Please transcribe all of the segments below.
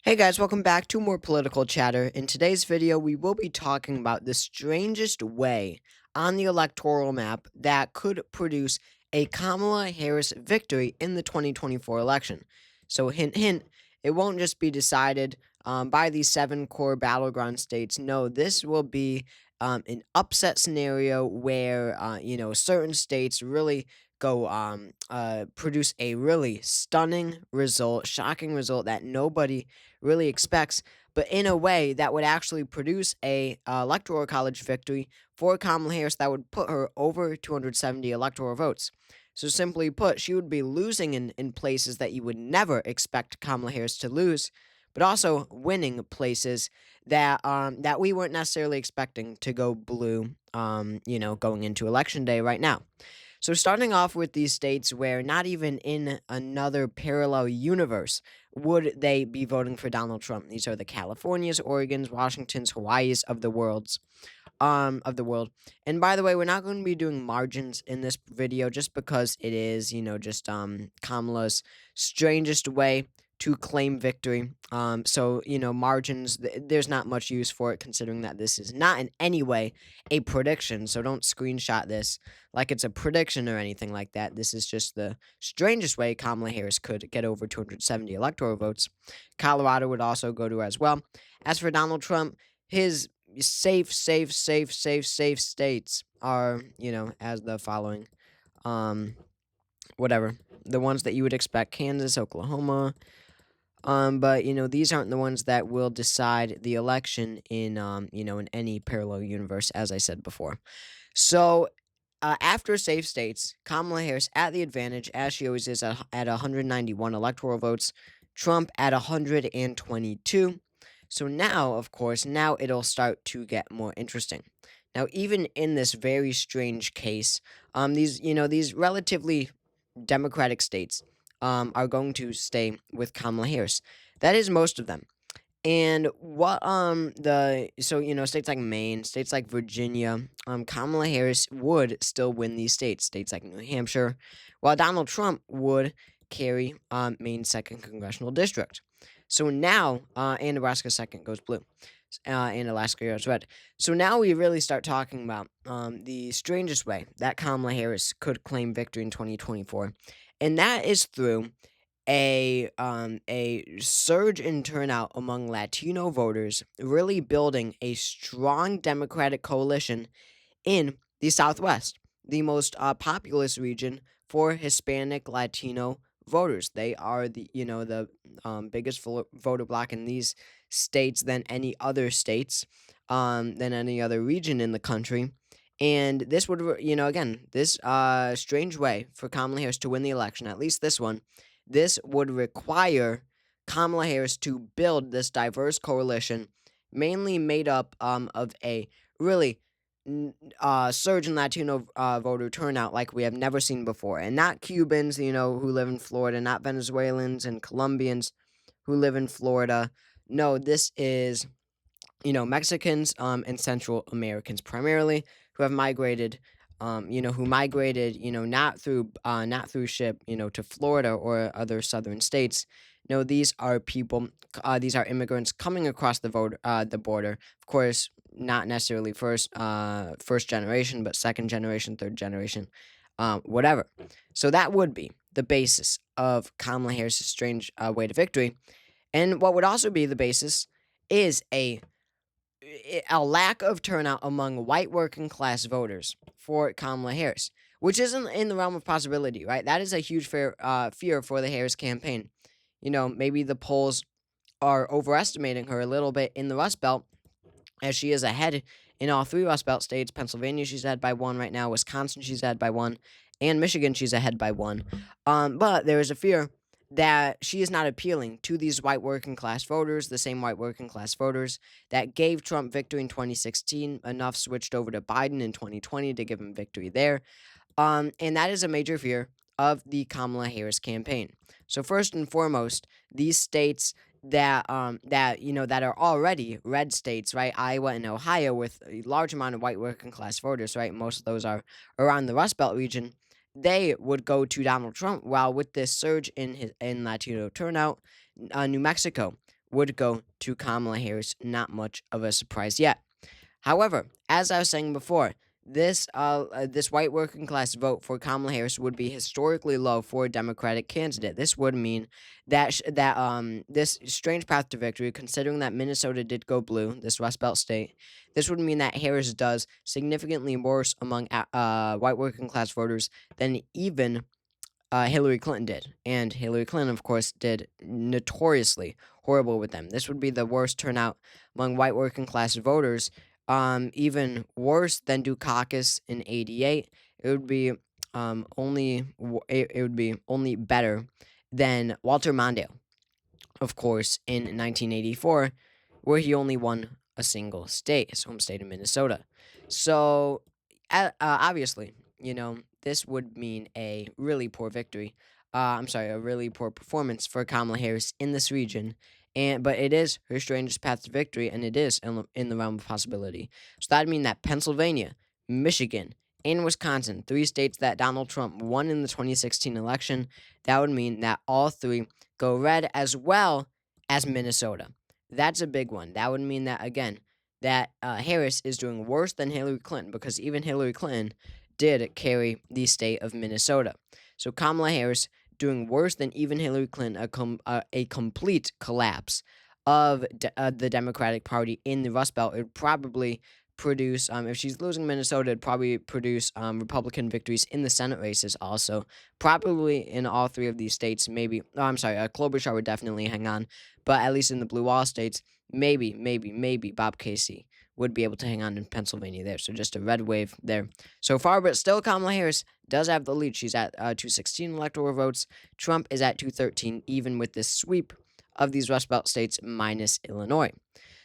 Hey guys, welcome back to more political chatter. In today's video, we will be talking about the strangest way on the electoral map that could produce a Kamala Harris victory in the 2024 election. So, hint, hint, it won't just be decided by these seven core battleground states. No, this will be an upset scenario where, certain states really go produce a really stunning result, shocking result that nobody really expects, but in a way that would actually produce a electoral college victory for Kamala Harris that would put her over 270 electoral votes. So simply put, she would be losing in places that you would never expect Kamala Harris to lose, but also winning places that we weren't necessarily expecting to go blue. Going into election day right now. So, starting off with these states where not even in another parallel universe would they be voting for Donald Trump. These are the Californias, Oregons, Washingtons, Hawaii's of the world. And by the way, we're not going to be doing margins in this video just because it is, just Kamala's strangest way to claim victory. Margins, there's not much use for it considering that this is not in any way a prediction. So don't screenshot this like it's a prediction or anything like that. This is just the strangest way Kamala Harris could get over 270 electoral votes. Colorado would also go to as well. As for Donald Trump, his safe states are, as the following. Um, Whatever. The ones that you would expect: Kansas, Oklahoma. But these aren't the ones that will decide the election in any parallel universe, as I said before. So, after safe states, Kamala Harris at the advantage, as she always is, at 191 electoral votes, Trump at 122. So now, of course, now it'll start to get more interesting. Now, even in this very strange case, these relatively Democratic states are going to stay with Kamala Harris. That is most of them. And what states like Maine, states like Virginia, Kamala Harris would still win these states. States like New Hampshire, while Donald Trump would carry Maine's second congressional district. So now, and Nebraska's second goes blue, and Alaska goes red. So now we really start talking about the strangest way that Kamala Harris could claim victory in 2024, and that is through a surge in turnout among Latino voters, really building a strong Democratic coalition in the Southwest, the most populous region for Hispanic Latino voters. They are the biggest voter bloc in these states than any other states, than any other region in the country. And this would, again, this strange way for Kamala Harris to win the election, at least this one, this would require Kamala Harris to build this diverse coalition, mainly made up of a really surge in Latino voter turnout like we have never seen before. And not Cubans, who live in Florida, not Venezuelans and Colombians who live in Florida. No, this is Mexicans, and Central Americans primarily, who have migrated, not through ship, to Florida or other southern states. No, these are people, these are immigrants coming across the border. Of course, not necessarily first generation, but second generation, third generation, whatever. So that would be the basis of Kamala Harris's strange way to victory. And what would also be the basis is a lack of turnout among white working class voters for Kamala Harris, which isn't in the realm of possibility, right? That is a huge fear for the Harris campaign. Maybe the polls are overestimating her a little bit in the Rust Belt, as she is ahead in all three Rust Belt states. Pennsylvania, she's ahead by one right now. Wisconsin, she's ahead by one. And Michigan, she's ahead by one. But there is a fear that she is not appealing to these white working class voters, the same white working class voters that gave Trump victory in 2016. Enough switched over to Biden in 2020 to give him victory there. And that is a major fear of the Kamala Harris campaign. So first and foremost, these states that are already red states, right? Iowa and Ohio, with a large amount of white working class voters, right? Most of those are around the Rust Belt region. They would go to Donald Trump. While with this surge in Latino turnout, New Mexico would go to Kamala Harris. Not much of a surprise yet. However, as I was saying before, this white working class vote for Kamala Harris would be historically low for a Democratic candidate. This would mean this strange path to victory, considering that Minnesota did go blue, this Rust Belt state, this would mean that Harris does significantly worse among white working class voters than even Hillary Clinton did. And Hillary Clinton, of course, did notoriously horrible with them. This would be the worst turnout among white working class voters, even worse than Dukakis in '88. It would be it would be only better than Walter Mondale, of course, in 1984, where he only won a single state, his home state of Minnesota. So, obviously, this would mean a really poor victory. I'm sorry, a really poor performance for Kamala Harris in this region. But it is her strangest path to victory, and it is in the realm of possibility. So that'd mean that Pennsylvania, Michigan, and Wisconsin, three states that Donald Trump won in the 2016 election, that would mean that all three go red, as well as Minnesota. That's a big one. That would mean that, again, that Harris is doing worse than Hillary Clinton, because even Hillary Clinton did carry the state of Minnesota. So Kamala Harris doing worse than even Hillary Clinton, a complete collapse of the Democratic Party in the Rust Belt. It would probably produce, if she's losing Minnesota, it'd probably produce Republican victories in the Senate races also. Probably in all three of these states, maybe. Oh, I'm sorry, Klobuchar would definitely hang on, but at least in the blue wall states, maybe Bob Casey would be able to hang on in Pennsylvania there. So just a red wave there so far, but still Kamala Harris does have the lead. She's at 216 electoral votes. Trump is at 213, even with this sweep of these Rust Belt states minus Illinois.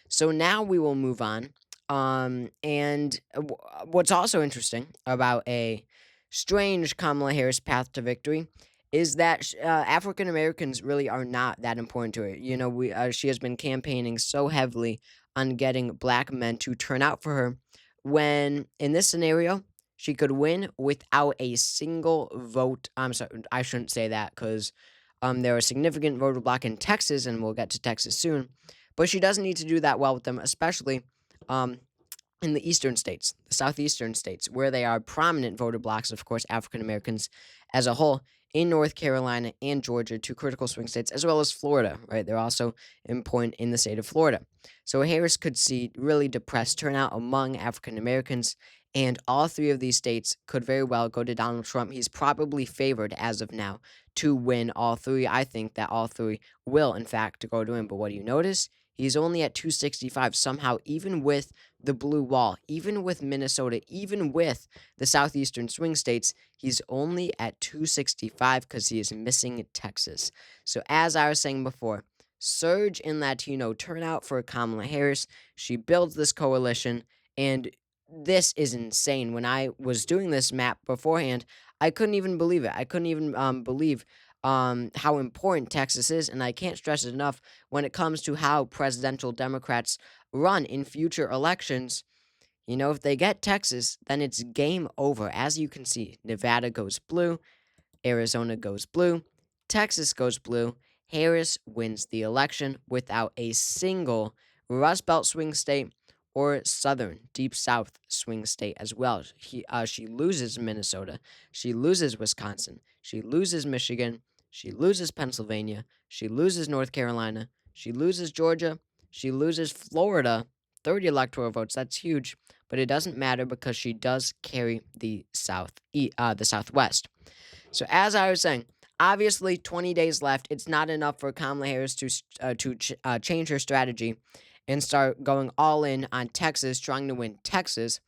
So now we will move on. What's also interesting about a strange Kamala Harris path to victory is that African Americans really are not that important to her. She has been campaigning so heavily on getting black men to turn out for her, when in this scenario she could win without a single vote. I'm sorry, I shouldn't say that, because there are significant voter block in Texas, and we'll get to Texas soon. But she doesn't need to do that well with them, especially um, in the eastern states, the southeastern states, where they are prominent voter blocks, of course, African Americans as a whole, in North Carolina and Georgia, two critical swing states, as well as Florida, right? They're also important in the state of Florida. So Harris could see really depressed turnout among African Americans, and all three of these states could very well go to Donald Trump. He's probably favored as of now to win all three. I think that all three will, in fact, go to him. But what do you notice? He's only at 265 somehow, even with the blue wall, even with Minnesota, even with the southeastern swing states. He's only at 265 because he is missing Texas. So as I was saying before, surge in Latino turnout for Kamala Harris. She builds this coalition, and this is insane. When I was doing this map beforehand, I couldn't even believe it. I couldn't even believe how important Texas is, and I can't stress it enough when it comes to how presidential Democrats run in future elections. If they get Texas, then it's game over. As you can see, Nevada goes blue, Arizona goes blue, Texas goes blue. Harris wins the election without a single Rust Belt swing state or Southern Deep South swing state as well. She loses Minnesota, she loses Wisconsin, she loses Michigan, she loses Pennsylvania, she loses North Carolina, she loses Georgia, she loses Florida. 30 electoral votes, that's huge, but it doesn't matter because she does carry the Southwest. So as I was saying, obviously 20 days left. It's not enough for Kamala Harris to change her strategy and start going all in on Texas, trying to win Texas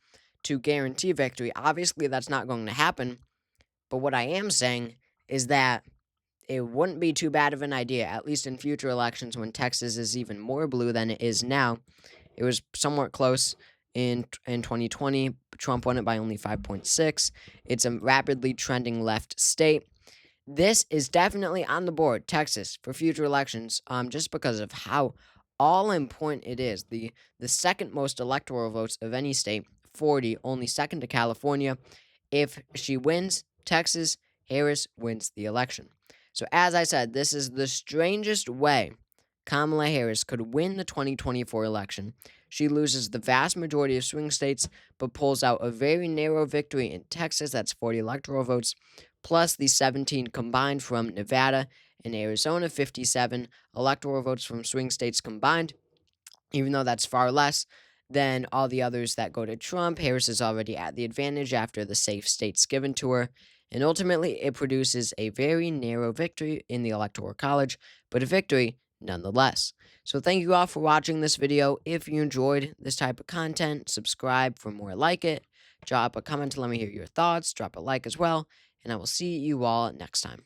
to guarantee victory. Obviously, that's not going to happen. But what I am saying is that it wouldn't be too bad of an idea, at least in future elections when Texas is even more blue than it is now. It was somewhat close in 2020. Trump won it by only 5.6. It's a rapidly trending left state. This is definitely on the board, Texas, for future elections, just because of how all important it is. The second most electoral votes of any state, 40, only second to California. If she wins Texas, Harris wins the election. So as I said, this is the strangest way Kamala Harris could win the 2024 election. She loses the vast majority of swing states, but pulls out a very narrow victory in Texas, that's 40 electoral votes, plus the 17 combined from Nevada and Arizona, 57 electoral votes from swing states combined. Even though that's far less than all the others that go to Trump, Harris is already at the advantage after the safe states given to her. And ultimately, it produces a very narrow victory in the Electoral College, but a victory nonetheless. So, thank you all for watching this video. If you enjoyed this type of content, subscribe for more like it. Drop a comment to let me hear your thoughts. Drop a like as well. And I will see you all next time.